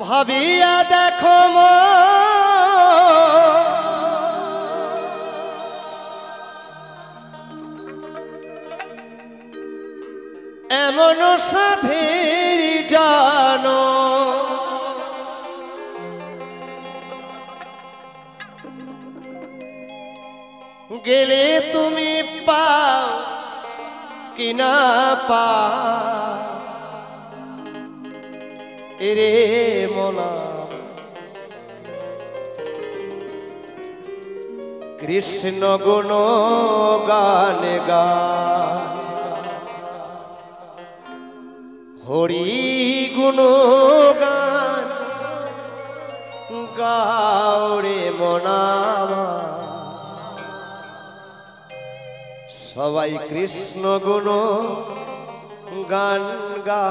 ভাবিয়া দেখো এমন সাধের জানো গেলে তুমি পাও কিনা পাও এরে মনা কৃষ্ণ গুণ গান গা হরি গুণ গান গাওরে মনা সবাই কৃষ্ণ গুণ গান গা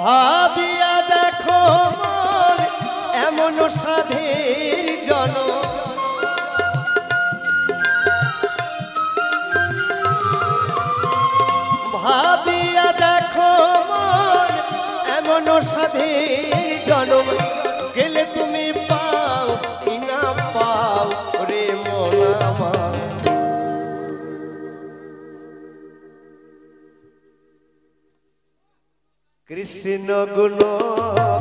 ভাবিয়া দেখো এমন সাধের জন ভাবিয়া দেখো এমন সাধের জনম গেলে তুমি পাও কি না পাও রে মনা কৃষ্ণ গুণ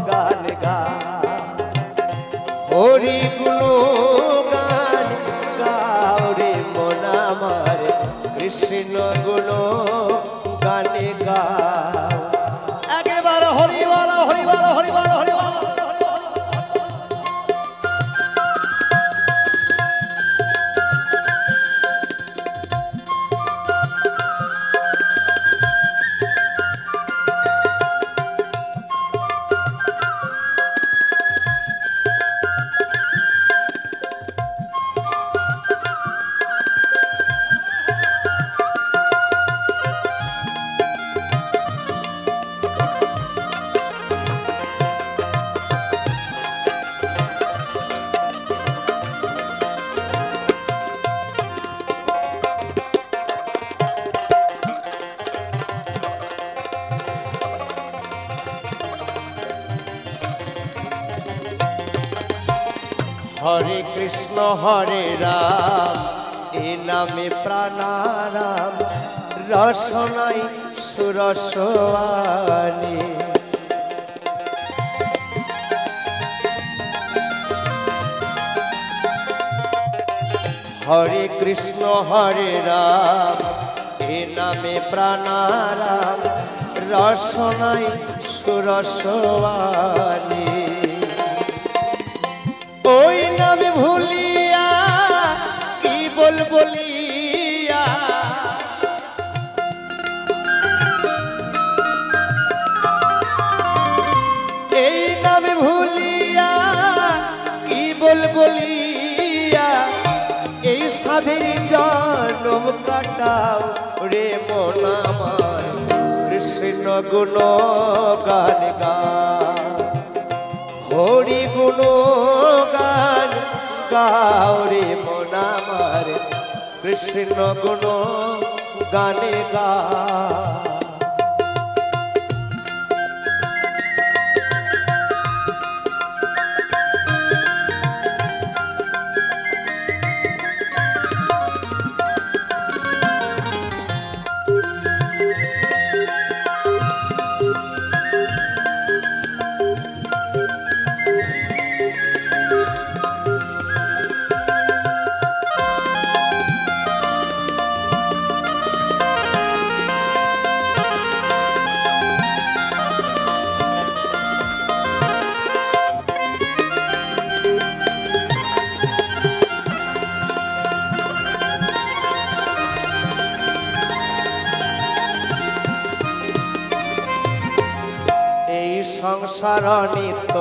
গান গা হরি গুণ গান গাও রে মনা আমার কৃষ্ণ গুণ গানে গাও একেবারে হরি বল হরি বল হরি বল হরি বল হরে কৃষ্ণ হরে রাম এ নামে প্রাণারাম রসনাই সুরসওয়ানি হরে কৃষ্ণ হরে রাম এ নামে প্রাণারাম রসনাই সুরসওয়ানি ওই নামে ভুলিয়া কি বলিয়া এই নামে ভুলিয়া কি বলিয়া এই সাধের জন্ম কাটাও রে মন আমার কৃষ্ণ গুণ গান গা হরি গুণ গান গাও রে মন আমার কৃষ্ণ গুণ গানে গা সংসার নিত্য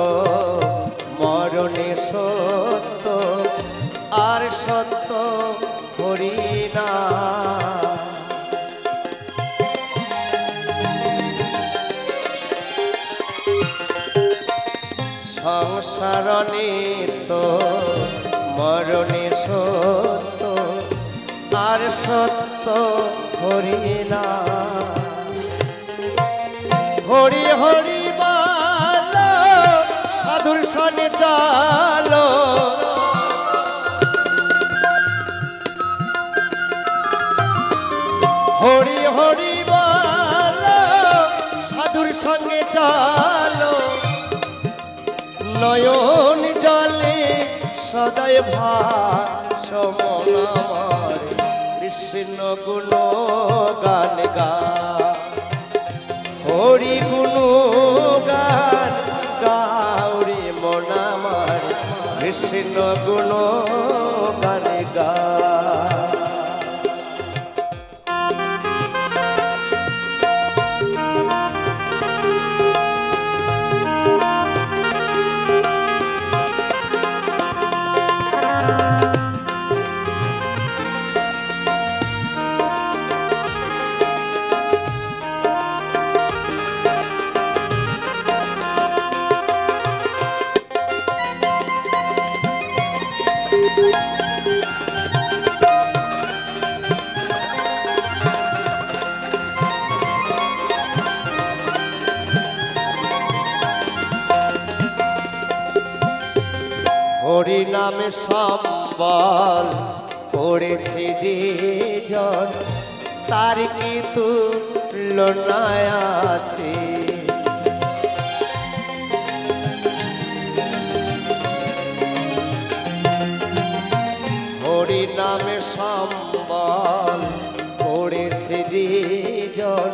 মরণে সত্য আর সত্য হরি না সংসার নিত্য মরণে সত্য আর সত্য হরি না হরি হরি বলো সাধুর সনে চলো হরি হরি বলো সাধুর সঙ্গে চলো নয়ন জলে সদাই ভাসমন আমার কৃষ্ণ গুণ গান গা হরি গুণ গান গাউরি মন আমার কৃষ্ণ গুণ গান গা হরি নামে সম্বল করেছে যে জন তার কি তুলনা আছে হরি নামে সম্বল করেছে যে জন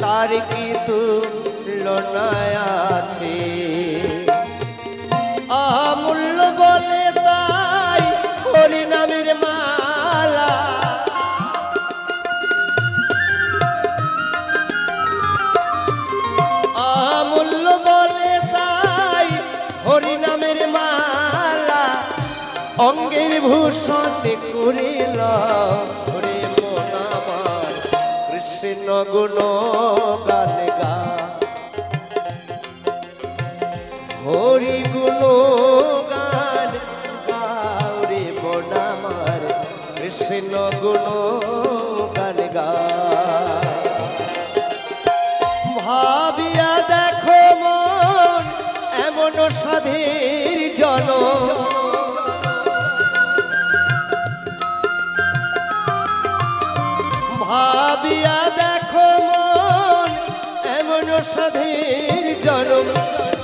তার কি তুলনা আছে অমূল্য বলে তাই হরি নামের মালা অমূল্য বলে তাই হরি নামের মালা অঙ্গের ভূষণ করিল হরে মন আমার কৃষ্ণ গুণ গান গা হরি গুণ গান গাউরে মন আমার কৃষ্ণ গুণ গান গা ভাবিয়া দেখো মন এমন সাধের জন ভাবিয়া দেখো মন এমন সাধের জনম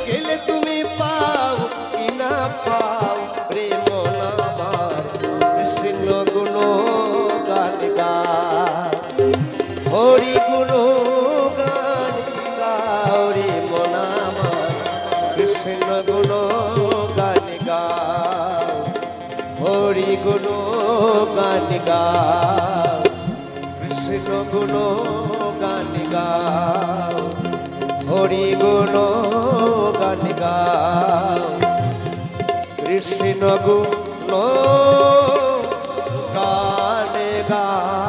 গেলে তুমি পাও কি না পাও রে মন আমার কৃষ্ণ গুণ গান গা হরি গুণ গান গাও রে মন আমার কৃষ্ণ গুণ গান গাও হরি গুণ গান গাও কৃষ্ণ গুণ গান গাও হরি গুণ গান গাও কৃষ্ণ গুণ গান গাও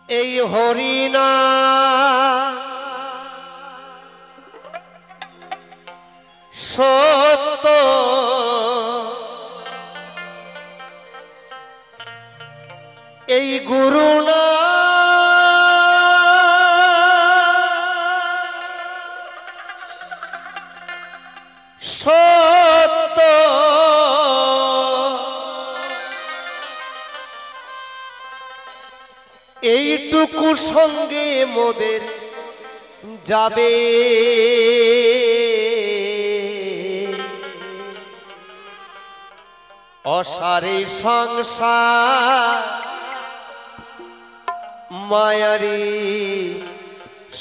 এই হরি নাম সত্য এই গুরু না সত্য এইটুকু সঙ্গে মোদের যাবে অসারে সংসার মায়ারি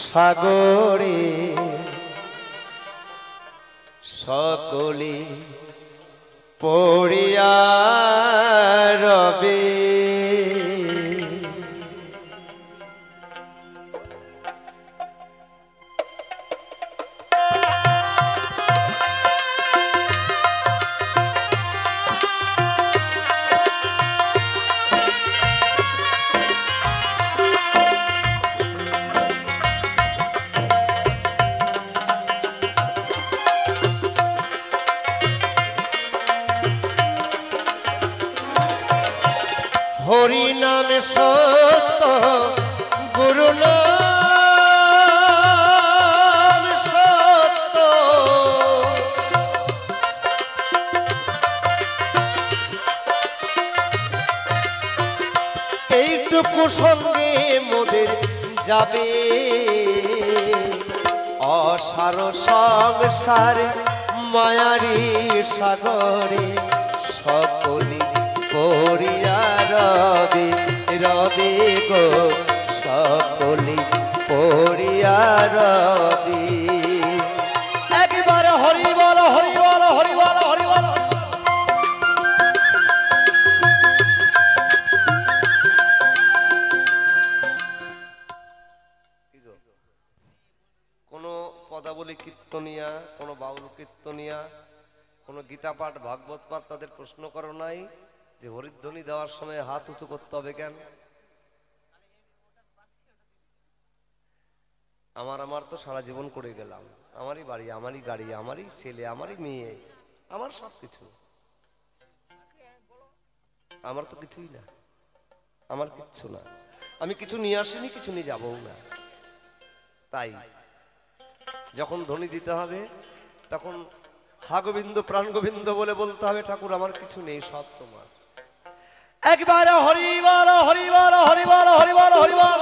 সাগরে সকলে পড়িয়া রবে হরি নামে সত্য গুরু নাম সত্য এইটুকু সঙ্গে মোদের যাবে অসার সংসারে মায়ারি সাগরে সকলি পড়িয়া রবে রবে গো সকলি পড়িয়া রবে একবার হরি বল হরি বল হরি বল হরি বল কোনো পদাবলী কীর্তনিয়া কোনো বাউল কীর্তনিয়া কোনো গীতা পাঠ ভাগবত পাঠ তাদের প্রশ্ন করো নাই যে হরিধ্বনি দেওয়ার সময় হাত উঁচু করতে হবে কেন? আমার তো সারা জীবন করে গেলাম, আমারই বাড়ি, আমারই গাড়ি, আমারই ছেলে, আমারই মেয়ে, আমার সব কিছু, আমার তো কিছুই না, আমার কিচ্ছু না, আমি কিছু নিয়ে আসিনি, কিছু নিয়ে যাবও না। তাই যখন ধ্বনি দিতে হবে তখন হা গোবিন্দ প্রাণ গোবিন্দ বলে বলতে হবে ঠাকুর আমার কিছু নেই, সব তোমার। একবার হরি বল হরি বল হরি বল হরি বল হরি বল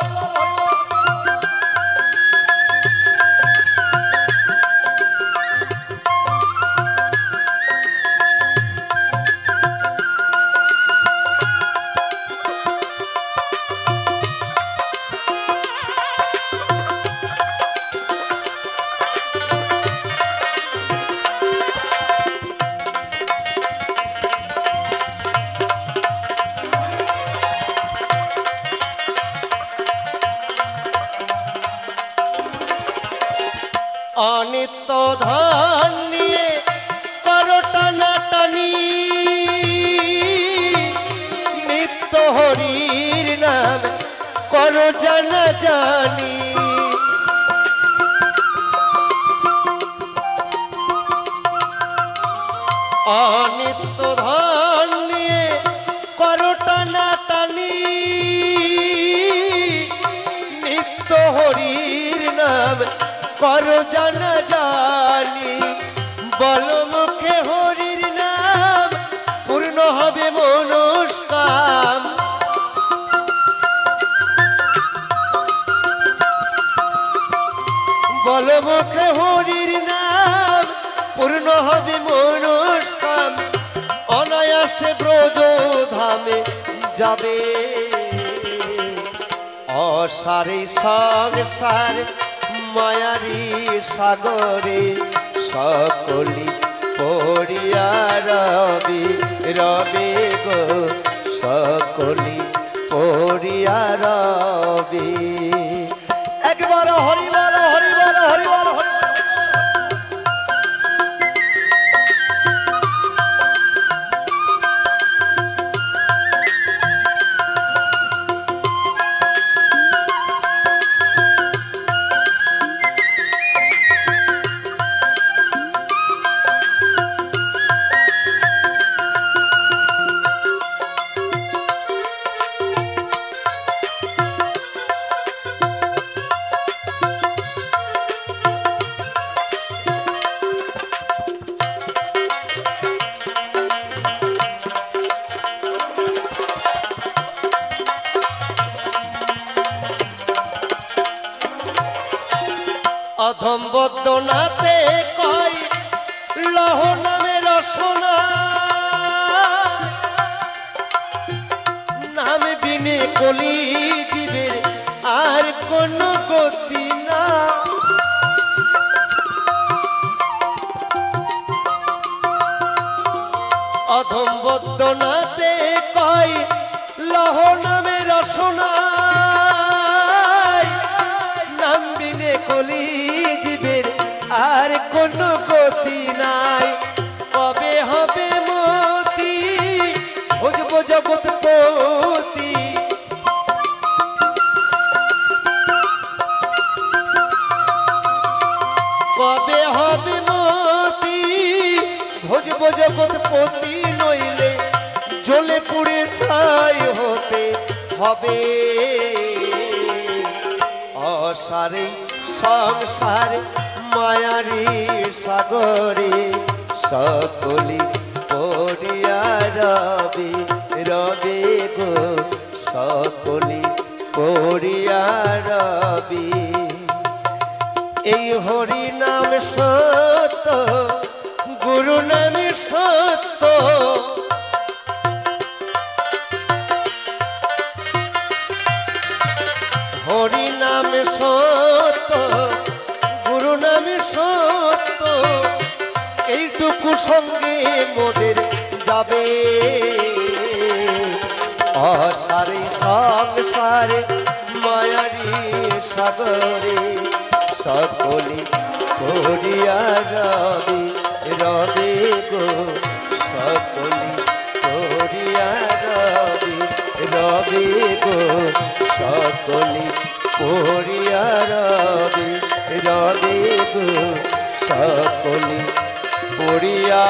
অনিত্য ধন নিয়ে করো টানাটানি, নিত্য হরির নাম করো জানা জানি। অনিত্য ধন নিয়ে করো টানাটানি, নিত্য হরির নাম করো জানা জানি। বল মুখে হরির নাম পূর্ণ হবে মনস্কাম। বল মুখে হরির নাম পূর্ণ হবে মনস্কাম। অনায়াসে ব্রজ ধামে যাবে অসারে সংসার মায়ারি সাগরে সকলি পড়িয়া রবে রবে গো সকলি পড়িয়া রবে। একবার হরি বল হরি বল হরি বল হরি বল। অধম বদনাতে কয় লহ নামে রসনা, নাম বিনে কলি জীবের আর কোন গতি না। অধম বদনাতে কয় লহ নামে রসনা, নাম বিনে কলি জীবের আর কোন গতি নাই। কবে হবে মতি বুঝব জগৎপতি, কবে হবে মতি বুঝব জগৎপতি, নইলে জ্বলে পুড়ে ছাই হতে হবে অসারে সংসার মায়ারি সাগরে সকলি পড়িয়া রবে রবে গো সকলি পড়িয়া রবে এই হরি নাম সত্য গুরু নাম সত্য হরি নাম সত্য গুরু নাম সত্য এইটুকু সঙ্গে মোদের যাবে অসারে সংসারে মায়ারি সাগরে সকলি পড়িয়া রবে রবে গো সকলি পড়িয়া রবে রবে গো সকলি পড়িয়া রবে রবে গো সকলি পড়িয়া